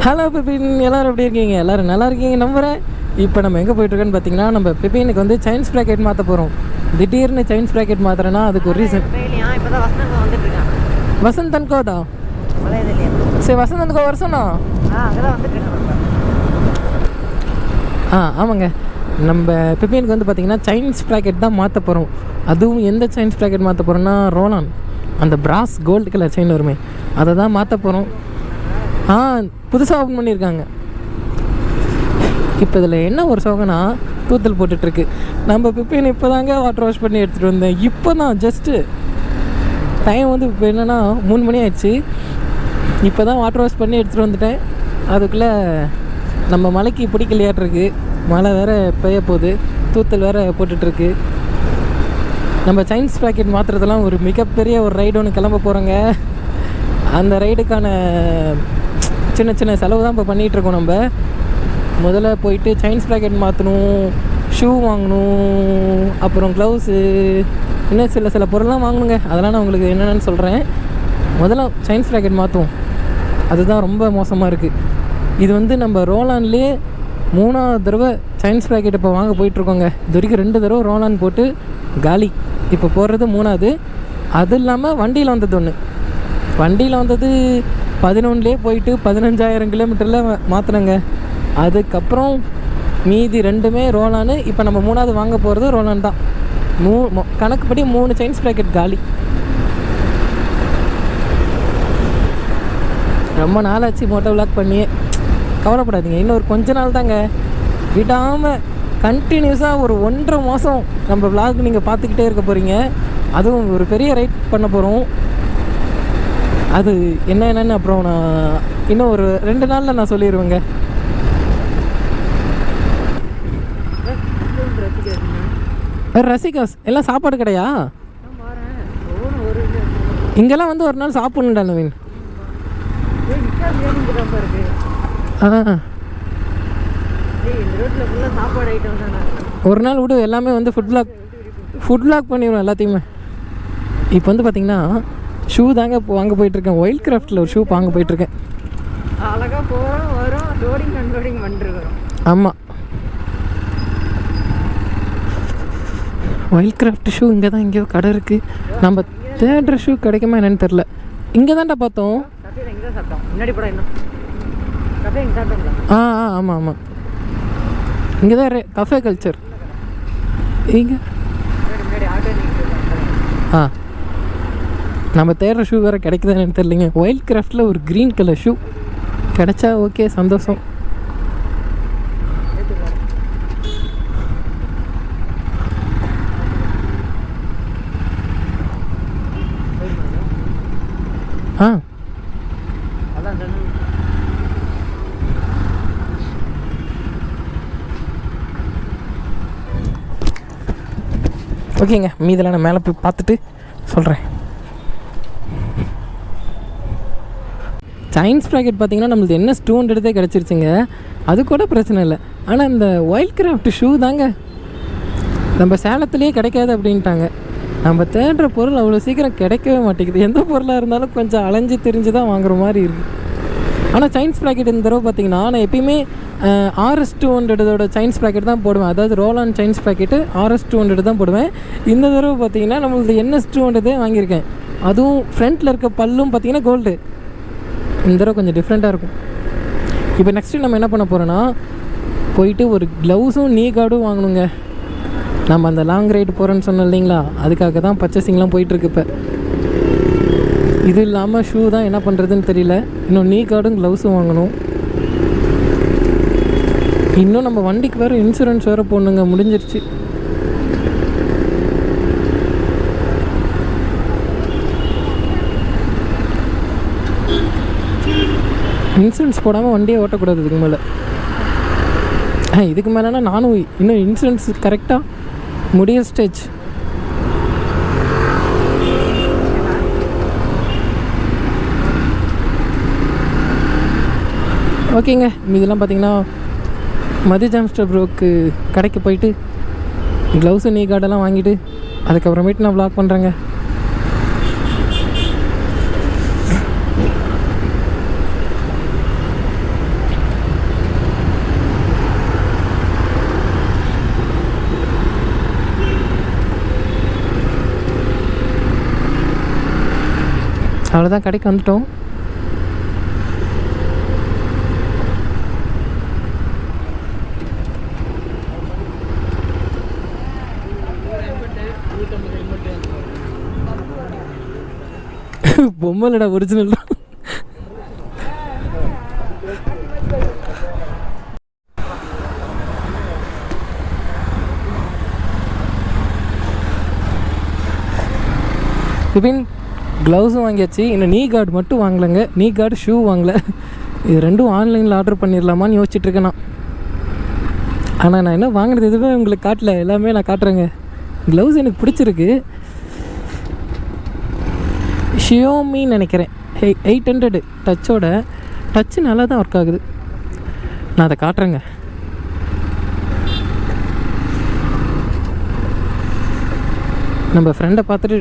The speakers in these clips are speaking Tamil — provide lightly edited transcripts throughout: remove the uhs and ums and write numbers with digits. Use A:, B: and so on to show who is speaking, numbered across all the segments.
A: ஹலோ பிபின், எல்லோரும் எப்படி இருக்கீங்க? எல்லோரும் நல்லா இருக்கீங்க நம்புகிறேன். இப்போ நம்ம எங்கே போய்ட்டுருக்கோன்னு பார்த்தீங்கன்னா, நம்ம பிபினுக்கு வந்து செயின்ஸ் ப்ராக்கெட் மாற்ற போகிறோம். திடீர்னு செயின்ஸ் ப்ராக்கெட் மாற்றுறேன்னா அதுக்கு ஒரு ரீசன். வசந்தன் கோ தான் சரி, வசந்தன் கோ வருஷம்ண்ணா. ஆமாங்க. நம்ம பிபினுக்கு வந்து பார்த்திங்கன்னா செயின்ஸ் ப்ராக்கெட் தான் மாற்ற போகிறோம். அதுவும் எந்த செயின்ஸ் ப்ராக்கெட் மாற்ற போகிறோன்னா, ரோலான் அந்த பிராஸ் கோல்டு கலர் செயின் வருமே, அதை தான் மாற்ற போகிறோம். புதுசாக ஓப்பன் பண்ணியிருக்காங்க. இப்போ இதில் என்ன ஒரு சோகனா, தூத்தல் போட்டுட்ருக்கு. நம்ம பிப்பின் இப்போ தாங்க வாட்டர் வாஷ் பண்ணி எடுத்துகிட்டு வந்தேன். இப்போ தான் ஜஸ்ட்டு டைம் வந்து இப்போ என்னென்னா 3 மணி ஆயிடுச்சு. இப்போ தான் வாட்டர் வாஷ் பண்ணி எடுத்துகிட்டு வந்துட்டேன். அதுக்குள்ளே நம்ம மலைக்கு பிடிக்கலையாட்டிருக்கு. மழை வேறு பெய்ய போகுது, தூத்தல் வேறு போட்டுட்ருக்கு. நம்ம செயின்ஸ் ப்ராக்கெட் மாற்றுறதெல்லாம் ஒரு மிகப்பெரிய ஒரு ரைடு ஒன்று கிளம்ப போகிறோங்க. அந்த ரைடுக்கான சின்ன சின்ன செலவு தான் இப்போ பண்ணிகிட்ருக்கோம். நம்ம முதல்ல போயிட்டு செயின்ஸ் ப்ராக்கெட் மாற்றணும், ஷூ வாங்கணும், அப்புறம் க்ளவுஸு, இன்னும் சில பொருள்லாம் வாங்கணுங்க. அதெல்லாம் நான் உங்களுக்கு என்னென்னு சொல்கிறேன். முதல்ல செயின்ஸ் ப்ராக்கெட் மாற்றுவோம். அதுதான் ரொம்ப மோசமாக இருக்குது. இது வந்து நம்ம ரோலான்லேயே 3ஆவது தடவை செயின்ஸ் ப்ராக்கெட் இப்போ வாங்க போயிட்டுருக்கோங்க. இது வரைக்கும் 2 தடவை ரோலான் போட்டு காலி. இப்போ போடுறது 3ஆவது. அது இல்லாமல் வண்டியில் வந்தது ஒன்று. வண்டியில் வந்தது 11லேயே போயிட்டு 15,000 கிலோமீட்டரில் மாற்றினங்க. அதுக்கப்புறம் மீதி 2மே ரோலானு. இப்போ நம்ம 3ஆவது வாங்க போகிறது ரோலான் தான். கணக்குப்படி 3 செயின்ஸ் ப்ராக்கெட் காலி. ரொம்ப நாளாச்சு மோட்டோ விளாக் பண்ணியே. கவலைப்படாதீங்க, இன்னும் ஒரு கொஞ்ச நாள் தாங்க. விடாமல் கண்டினியூஸாக ஒரு 1.5 மாதம் நம்ம விளாக் நீங்கள் பார்த்துக்கிட்டே இருக்க போகிறீங்க. அதுவும் ஒரு பெரிய ரைட் பண்ண போகிறோம். அது என்னென்னு அப்புறம் நான் இன்னும் ஒரு 2 நாளில் நான் சொல்லிடுவேங்க. ரசிகாஸ் எல்லாம் சாப்பாடு கிடையா? இங்கெல்லாம் வந்து ஒரு நாள் சாப்பிட்ணுண்டா நவீன். ஒரு நாள் விடு, எல்லாமே வந்து ஃபுட் வ்ளாக் பண்ணிடுவோம் எல்லாத்தையுமே. இப்போ வந்து பார்த்திங்கன்னா ஷூ தாங்க வாங்க போயிட்டுருக்கேன். வைல்ட் கிராஃப்டில் ஒரு ஷூ வாங்க போயிட்டுருக்கேன். அழகாக போகிறோம், வரும், லோடிங் அன்லோடிங் பண்ணிருக்கிறோம். ஆமாம், வைல்ட் கிராஃப்ட் ஷூ இங்கே தான் எங்கேயோ கடை இருக்குது. நம்ம தேடுற ஷூ கிடைக்குமா என்னன்னு தெரில. இங்கே தான்டா பார்த்தோம். ஆமாம் ஆமாம், இங்கே தான் கஃபே கல்ச்சர். இங்கே நம்ம தேடுற ஷூ வேறு கிடைக்குதான்னு எனக்கு தெரியலைங்க. வைல்ட் கிராஃப்டில் ஒரு க்ரீன் கலர் ஷூ கிடைச்சா ஓகே, சந்தோஷம். ஓகேங்க, மீதெல்லாம் நான் மேலே போய் பார்த்துட்டு சொல்கிறேன். செயின்ஸ் ப்ராக்கெட் பார்த்திங்கன்னா நம்மளுக்கு என்ன 200 கிடச்சிருச்சுங்க. அது கூட பிரச்சனை இல்லை. ஆனால் இந்த வைல்ட் கிராஃப்ட் ஷூ தாங்க நம்ம சேலத்துலேயே கிடைக்காது அப்படின்ட்டாங்க. நம்ம தேடுற பொருள் அவ்வளோ சீக்கிரம் கிடைக்கவே மாட்டேங்குது. எந்த பொருளாக இருந்தாலும் கொஞ்சம் அலைஞ்சு திரிஞ்சு தான் வாங்குற மாதிரி இருக்குது. ஆனால் செயின்ஸ் ப்ராக்கெட் இந்த தடவை பார்த்திங்கன்னா நான் எப்பயுமே RS200 செயின்ஸ் ப்ராக்கெட் தான் போடுவேன். அதாவது ரோலான் செயின்ஸ் ப்ராக்கெட்டு RS200 தான் போடுவேன். இந்த தடவை பார்த்திங்கன்னா நம்மளுக்கு NS200 வாங்கியிருக்கேன். அதுவும் ஃப்ரண்ட்டில் இருக்க பல்லும் பார்த்திங்கன்னா கோல்டு. இந்த தடவை கொஞ்சம் டிஃப்ரெண்ட்டாக இருக்கும். இப்போ நெக்ஸ்ட்டு நம்ம என்ன பண்ண போகிறோன்னா, போயிட்டு ஒரு க்ளவுஸும் நீ கார்டும் வாங்கணுங்க. நம்ம அந்த லாங் ரைடு போகிறோன்னு சொன்னோம் இல்லைங்களா, அதுக்காக தான் பர்ச்சேசிங்லாம் போயிட்டுருக்கு. இப்போ இது இல்லாமல் ஷூ தான் என்ன பண்ணுறதுன்னு தெரியல. இன்னும் நீ கார்டும் க்ளவுஸும் வாங்கணும். இன்னும் நம்ம வண்டிக்கு வேறு இன்சூரன்ஸ் வேறு போடணுங்க, முடிஞ்சிருச்சு. இன்சூரன்ஸ் போடாமல் வண்டியை ஓட்டக்கூடாது இதுக்கு மேலே. இதுக்கு மேலேனா நானும் இன்னும் இன்சூரன்ஸ் கரெக்டாக முடிய ஸ்டேஜ். ஓகேங்க, இதெல்லாம் பார்த்திங்கன்னா மதி ஜாம்ஸ்டர் ப்ரோக்கு கடைக்கு போயிட்டு க்ளவுஸு நீ கார்டெல்லாம் வாங்கிட்டு அதுக்கப்புறமேட்டு நான் வ்ளாக் பண்ணுறேங்க. அவ்வளோதான், கடைக்கு வந்துட்டோம். பொம்மலடா, ஒரிஜினல் தான். பிபின் க்ளவுஸும் வாங்கியாச்சு. இன்னும் நீ கார்டு மட்டும் வாங்கலைங்க. நீ கார்டு, ஷூ வாங்கலை. இது ரெண்டும் ஆன்லைனில் ஆர்டர் பண்ணிடலாமான்னு யோசிச்சுட்ருக்கேன் நான். ஆனால் நான் என்ன வாங்கினது எதுவுமே உங்களுக்கு காட்டல, எல்லாமே நான் காட்டுறேங்க. க்ளவுஸ் எனக்கு பிடிச்சிருக்கு. ஷியோமின்னு நினைக்கிறேன், 800 டச்சோட. டச்சு நல்லா தான் ஒர்க் ஆகுது. நான் அதை காட்டுறேங்க. நம்ம ஃப்ரெண்டை பார்த்துட்டு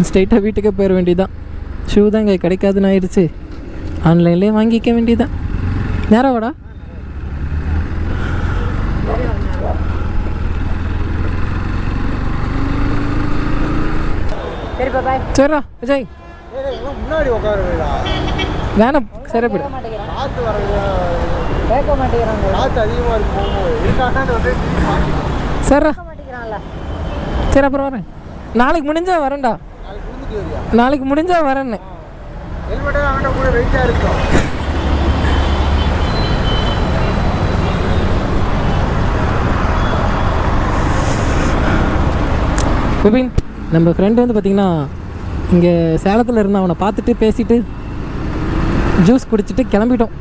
A: ஸ்ட்ரைட்டாக வீட்டுக்கே போயிட வேண்டியதான். ஷூ தான் இங்கே கிடைக்காதுன்னு ஆயிடுச்சு, ஆன்லைன்லேயே வாங்கிக்க வேண்டியதான். நேரம் வாடா. சரிடா விஜய்,
B: முன்னாடி உட்காருடா.
A: வேணாம், சரி போய்டு.
B: காற்று கேட்க மாட்டேங்கிறாங்க, காற்று அதிகமாக இருக்கும்.
A: சரிடா, சரி அப்புறம் வரேன். நாளைக்கு முடிஞ்சா வரேன்டா. நாளைக்கு முடிஞ்சா வரேன்னு. பிபின், நம்ம ஃப்ரெண்டு வந்து பார்த்திங்கன்னா இங்கே சேலத்தில் இருந்தால் அவனை பார்த்துட்டு பேசிட்டு ஜூஸ் குடிச்சிட்டு கிளம்பிட்டோம்.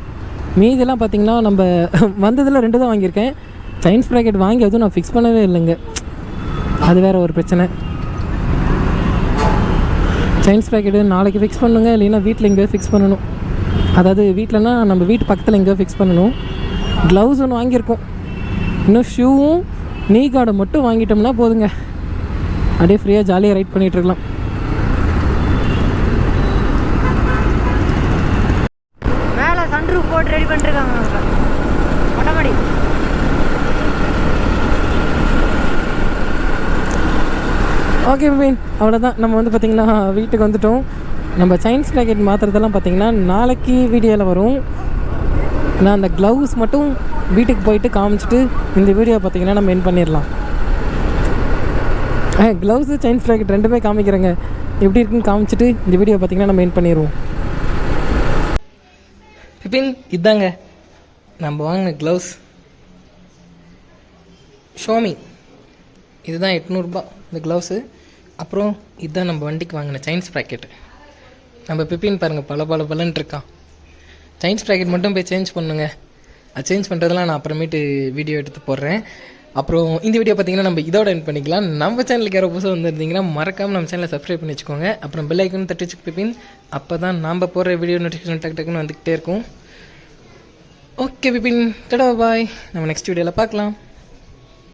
A: மீதெல்லாம் பார்த்திங்கன்னா நம்ம வந்ததில் 2 தான் வாங்கியிருக்கேன். சைன்ஸ் ப்ராக்கெட் வாங்கி அதுவும் நான் ஃபிக்ஸ் பண்ணவே இல்லைங்க, அது வேறு ஒரு பிரச்சனை. சைன்ஸ் ப்ராக்கெட்டு நாளைக்கு ஃபிக்ஸ் பண்ணுங்க, இல்லைன்னா வீட்டில் எங்கேயோ ஃபிக்ஸ் பண்ணணும். அதாவது வீட்டிலனா நம்ம வீட்டு பக்கத்தில் எங்கேயோ ஃபிக்ஸ் பண்ணணும். க்ளவுஸ் ஒன்று வாங்கியிருக்கோம். இன்னும் ஷூவும் நீ கார்டை மட்டும் வாங்கிட்டோம்னா போதுங்க, அப்படியே ஃப்ரீயாக ஜாலியாக ரைட் பண்ணிகிட்ருக்கலாம்.
C: மேலே சன்ரூஃப் போட்டு ரெடி பண்ணிருக்காங்க. மொட்டமாடி
A: ஓகே பிபின், அவ்வளோதான். நம்ம வந்து பார்த்திங்கன்னா வீட்டுக்கு வந்துட்டோம். நம்ம சைன்ஸ் ப்ராக்கெட் மாற்றுறதெல்லாம் பார்த்திங்கன்னா நாளைக்கு வீடியோவில் வரும். நான் அந்த க்ளவுஸ் மட்டும் வீட்டுக்கு போயிட்டு காமிச்சிட்டு இந்த வீடியோ பார்த்திங்கன்னா நம்ம என் பண்ணிடலாம். க்ளவுஸு சைன்ஸ் ப்ராக்கெட் 2மே காமிக்கிறேங்க, எப்படி இருக்குன்னு காமிச்சிட்டு இந்த வீடியோ பார்த்திங்கன்னா நம்ம என் பண்ணிடுவோம். பிபின், இதாங்க நம்ம வாங்கின க்ளவுஸ் ஷோமி. இதுதான் 800 ரூபா இந்த க்ளவுஸு. அப்புறம் இதுதான் நம்ம வண்டிக்கு வாங்கின சைன்ஸ் ப்ராக்கெட்டு. நம்ம பிபின் பாருங்கள், பலன்னு இருக்கான். சைன்ஸ் ப்ராக்கெட் மட்டும் போய் சேஞ்ச் பண்ணுங்க. அது சேஞ்ச் பண்ணுறதெல்லாம் நான் அப்புறமேட்டு வீடியோ எடுத்து போடுறேன். அப்புறம் இந்த வீடியோ பார்த்திங்கன்னா நம்ம இதோட எண்ட் பண்ணிக்கலாம். நம்ம சேனலுக்கு யாரோ புதுசாக வந்துருந்தீங்கன்னா மறக்காமல் நம்ம சேனலை சப்ஸ்கிரைப் பண்ணி வச்சுக்கோங்க. அப்புறம் பெல் ஐக்கன் தட்டி வச்சுக்க பிபின், அப்போ தான் நம்ம போடுற வீடியோ நோட்டிஃபிகேஷன் டக்குன்னு வந்துக்கிட்டே இருக்கும். ஓகே பிபின், டடா பாய், நம்ம நெக்ஸ்ட் வீடியோவில் பார்க்கலாம்.